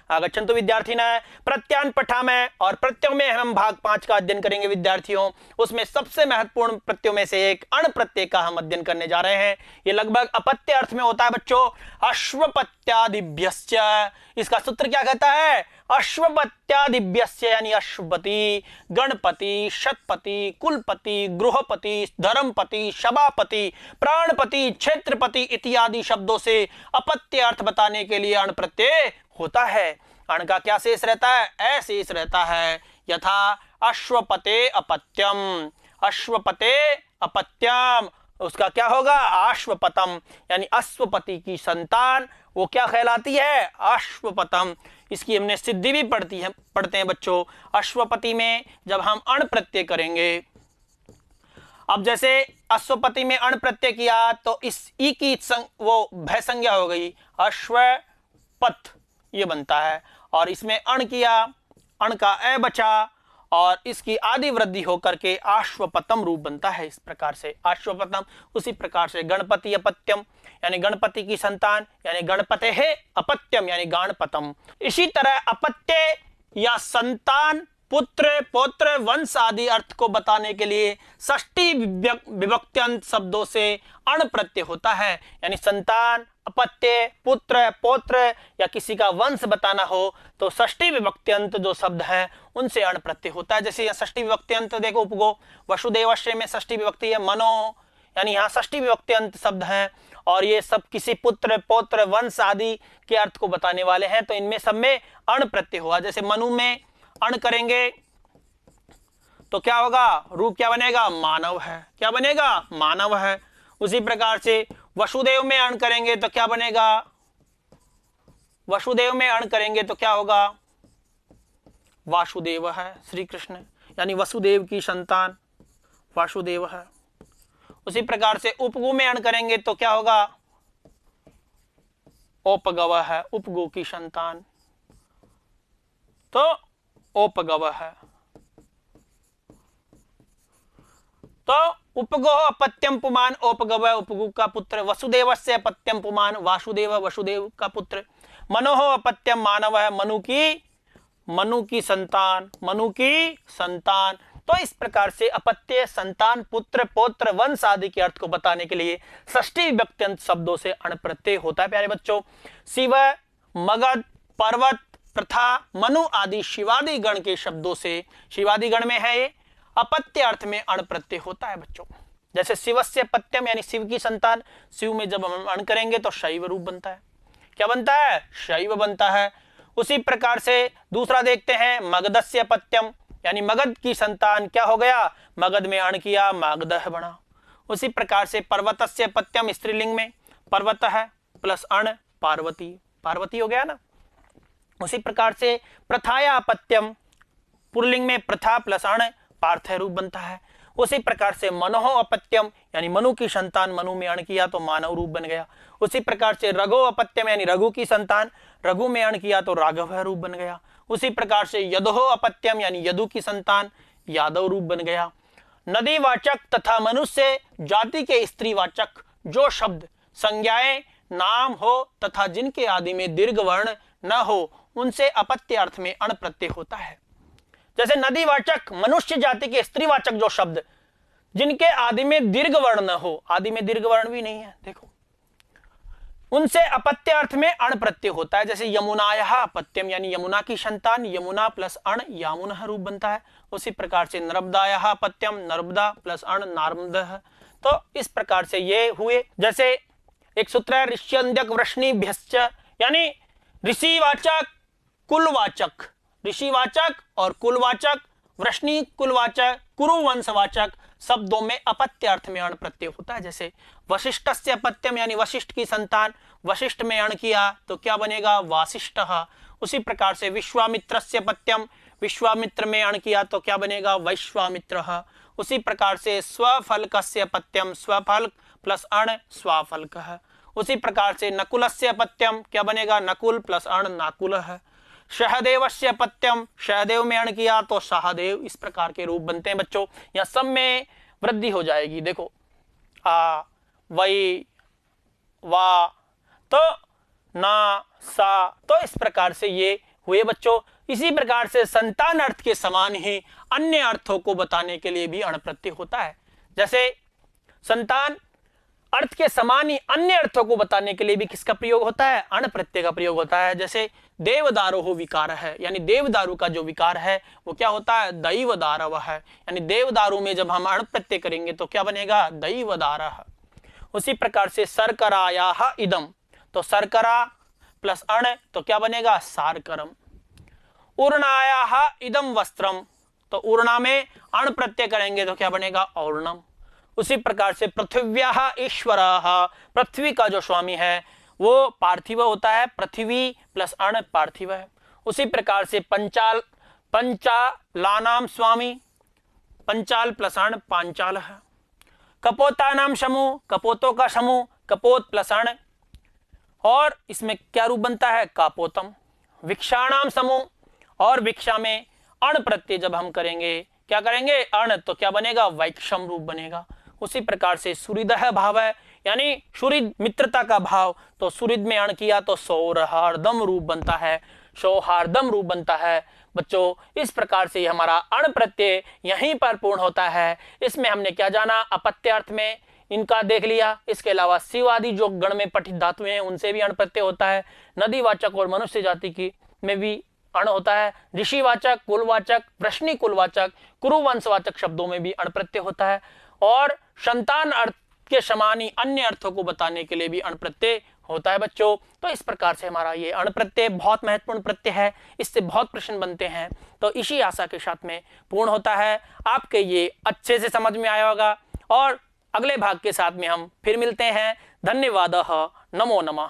आगच्छन्तु विद्यार्थिनः प्रत्यान पठामः। और प्रत्ययों में हम भाग 5 का अध्ययन करेंगे विद्यार्थियों। उसमें सबसे महत्वपूर्ण प्रत्ययों में से एक अण प्रत्यय का हम अध्ययन करने जा रहे हैं। ये लगभग अपत्य अर्थ में होता है बच्चों। अश्वपत्यादिभ्यश्च, इसका सूत्र क्या कहता है? अश्वपत्यादिभ्यश्च यानी अश्वपति, गणपति, शतपति, कुलपति, गृहपति, धर्मपति, सभापति, प्राणपति, क्षेत्रपति इत्यादि शब्दों से अपत्य अर्थ बताने के लिए अण प्रत्यय होता है। अण का क्या शेष रहता है? अशेष रहता है। यथा अश्वपते अपत्यम, अश्वपते अपत्यम, उसका क्या होगा? अश्वपतम, यानी अश्वपति की संतान वो क्या कहलाती है? अश्वपतम। इसकी हमने सिद्धि भी पढ़ते हैं बच्चों। अश्वपति में जब हम अण प्रत्यय करेंगे, अब जैसे अश्वपति में अण प्रत्यय किया तो इस ई की वो भय संज्ञा हो गई, अश्वपथ ये बनता है। और इसमें अण किया, अण का ए बचा और इसकी आदि वृद्धि होकर के अश्वपतम रूप बनता है। इस प्रकार से अश्वपतम। उसी प्रकार से गणपति अपत्यम यानी गणपति की संतान, यानी गणपते है अपत्यम यानी गणपतम। इसी तरह अपत्य या संतान, पुत्र, पौत्र, वंश आदि अर्थ को बताने के लिए षष्ठी विभक्त्यंत शब्दों से अण प्रत्यय होता है। यानी संतान, अपत्य, पुत्र, पौत्र या किसी का वंश बताना हो तो षष्ठी विभक्त्यंत जो शब्द है उनसे अण प्रत्यय होता है। जैसे यहाँ षष्ठी विभक्त्यंत देखो, उपगो वसुदेवस्य में षष्ठी विभक्ति है मनो, यानी यहाँ षष्ठी विभक्त्यंत शब्द है और ये सब किसी पुत्र, पौत्र, वंश आदि के अर्थ को बताने वाले हैं, तो इनमें सब में अण प्रत्यय हुआ। जैसे मनु में अण करेंगे तो क्या होगा? रूप क्या बनेगा? मानव है। क्या बनेगा? मानव है। उसी प्रकार से वसुदेव में अण करेंगे तो क्या बनेगा? वसुदेव में अण करेंगे तो क्या होगा? वासुदेव है, श्री कृष्ण, यानी वसुदेव की संतान वासुदेव है। उसी प्रकार से उपगु में अण करेंगे तो क्या होगा? उपगव है, उपगु की संतान, तो उपगव है। तो उपगो अपत्यम पुमान उपगव, उपगु का पुत्र। वसुदेवस्य अपत्यम पुमान वासुदेव, वसुदेव का पुत्र। मनोह अपत्यम मानव है, मनु की संतान, मनु की संतान। तो इस प्रकार से अपत्य, संतान, पुत्र, पौत्र, वंश आदि के अर्थ को बताने के लिए षष्ठी विभक्त्यंत शब्दों से अण प्रत्यय होता है। प्यारे बच्चों, शिव, मगध, पर्वत, प्रथा, मनु आदि शिवादि गण के शब्दों से, शिवादि गण में है ये, अपत्य अर्थ में अण प्रत्यय होता है बच्चों। जैसे शिवस्य पत्यम यानी शिव की संतान, शिव में जब हम अण करेंगे तो शैव रूप बनता है। क्या बनता है? शैव बनता है। उसी प्रकार से दूसरा देखते हैं, मगधस्य पत्यम यानी मगध की संतान, क्या हो गया? मगध में अण किया, मागध बना। उसी प्रकार से पर्वतस्य पत्यम स्त्रीलिंग में पर्वत है प्लस अण पार्वती, पार्वती हो गया ना। उसी प्रकार से प्रथाया पत्यम पुल्लिंग में प्रथा प्लस अण पार्थ रूप बनता है। उसी प्रकार से मनोह अपत्यम यानी मनु की संतान, मनु में अण किया तो मानव रूप बन गया। उसी प्रकार से रघु अपत्यम यानी रघु की संतान, रघु में अण किया तो राघव रूप बन गया। उसी प्रकार से यदुः अपत्यम यानी यदु की संतान, यादव रूप बन गया। नदी वाचक तथा मनुष्य जाति के स्त्रीवाचक जो शब्द संज्ञाएं नाम हो तथा जिनके आदि में दीर्घ वर्ण न हो उनसे अपत्य अर्थ में अण प्रत्यय होता है। जैसे नदीवाचक मनुष्य जाति के स्त्रीवाचक जो शब्द जिनके आदि में दीर्घ वर्ण न हो, आदि में दीर्घ वर्ण भी नहीं है देखो, उनसे अपत्य अर्थ में अण प्रत्यय होता है। जैसे यमुनायः अपत्यम यानी यमुना की संतान, यमुना प्लस अण यामुनः रूप बनता है। उसी प्रकार से नर्मदायः अपत्यम, नर्मदा प्लस अण नार्मदः। तो इस प्रकार से ये हुए। जैसे एक सूत्र है ऋष्यन्ध्यक वृष्णिभ्यश्च यानी ऋषिवाचक, कुलवाचक, ऋषिवाचक और कुलवाचक, वृष्णि कुलवाचक, कुरुवंशवाचक शब्दों में अपत्य अर्थ में अण प्रत्यय होता है। जैसे वशिष्ठस्य अपत्यम यानी वशिष्ठ की संतान, वशिष्ठ में अण किया तो क्या बनेगा? वासिष्ठः। उसी प्रकार से विश्वामित्रस्य अपत्यम, विश्वामित्र में अण किया तो क्या बनेगा? वैश्वामित्रः। उसी प्रकार से स्वफल्कस्य अपत्यम, स्वफल्क प्लस अण स्वाफल्कः। उसी प्रकार से नकुलस्य अपत्यम क्या बनेगा? नकुल प्लस अण नाकुलः। सहदेवस्य अपत्यम, सहदेव में अण किया तो सहदेव। इस प्रकार के रूप बनते हैं बच्चों। यहाँ सब में वृद्धि हो जाएगी। देखो आ, वै, वा, तो ना, सा, तो इस प्रकार से ये हुए बच्चों। इसी प्रकार से संतान अर्थ के समान ही अन्य अर्थों को बताने के लिए भी अण प्रत्यय होता है। जैसे संतान अर्थ के समान ही अन्य अर्थों को बताने के लिए भी किसका प्रयोग होता है? अण प्रत्यय का प्रयोग होता है। जैसे देवदारोह विकार है, यानी देवदारू का जो विकार है वो क्या होता है? दैवदारव है। यानी देवदारू में जब हम अण प्रत्यय करेंगे तो क्या बनेगा? दैवदारः। उसी प्रकार से शर्करायाः इदम, तो शर्करा प्लस अण तो क्या बनेगा? सारकरम। ऊर्णायाः इदम वस्त्रम, तो ऊर्णा में अण प्रत्यय करेंगे तो क्या बनेगा? और्णम। उसी प्रकार से पृथिव्याः ईश्वरः, पृथ्वी का जो स्वामी है वो पार्थिव होता है, पृथ्वी प्लस अण पार्थिव है। उसी प्रकार से पंचालानाम स्वामी, पंचाल प्लस अण पांचाल है। कपोतानाम समूह, कपोतों का समूह, कपोत प्लस अण, और इसमें क्या रूप बनता है? कापोतम। विक्षाणाम समूह, और विक्षा में अण प्रत्यय जब हम करेंगे क्या करेंगे? अण, तो क्या बनेगा? वैक्षम रूप बनेगा। उसी प्रकार से सुहृदः भाव है, यानी सुहृद मित्रता का भाव, तो सुहृद में अण किया तो सौहार्दम रूप बनता है, सौहार्दम रूप बनता है। बच्चों इस प्रकार से हमारा अण प्रत्यय यहीं पर पूर्ण होता है। इसमें हमने क्या जाना? अपत्य अर्थ में इनका देख लिया। इसके अलावा शिव आदि जो गण में पठित धातुएं हैं उनसे भी अण प्रत्यय होता है। नदीवाचक और मनुष्य जाति की में भी अण होता है। ऋषिवाचक, कुलवाचक, वृष्णि कुलवाचक, कुरुवंशवाचक शब्दों में भी अण प्रत्यय होता है। और संतान अर्थ के समान ही अन्य अर्थों को बताने के लिए भी अण प्रत्यय होता है बच्चों। तो इस प्रकार से हमारा ये अण प्रत्यय बहुत महत्वपूर्ण प्रत्यय है, इससे बहुत प्रश्न बनते हैं। तो इसी आशा के साथ में पूर्ण होता है। आपके ये अच्छे से समझ में आया होगा, और अगले भाग के साथ में हम फिर मिलते हैं। धन्यवाद। नमो नमः।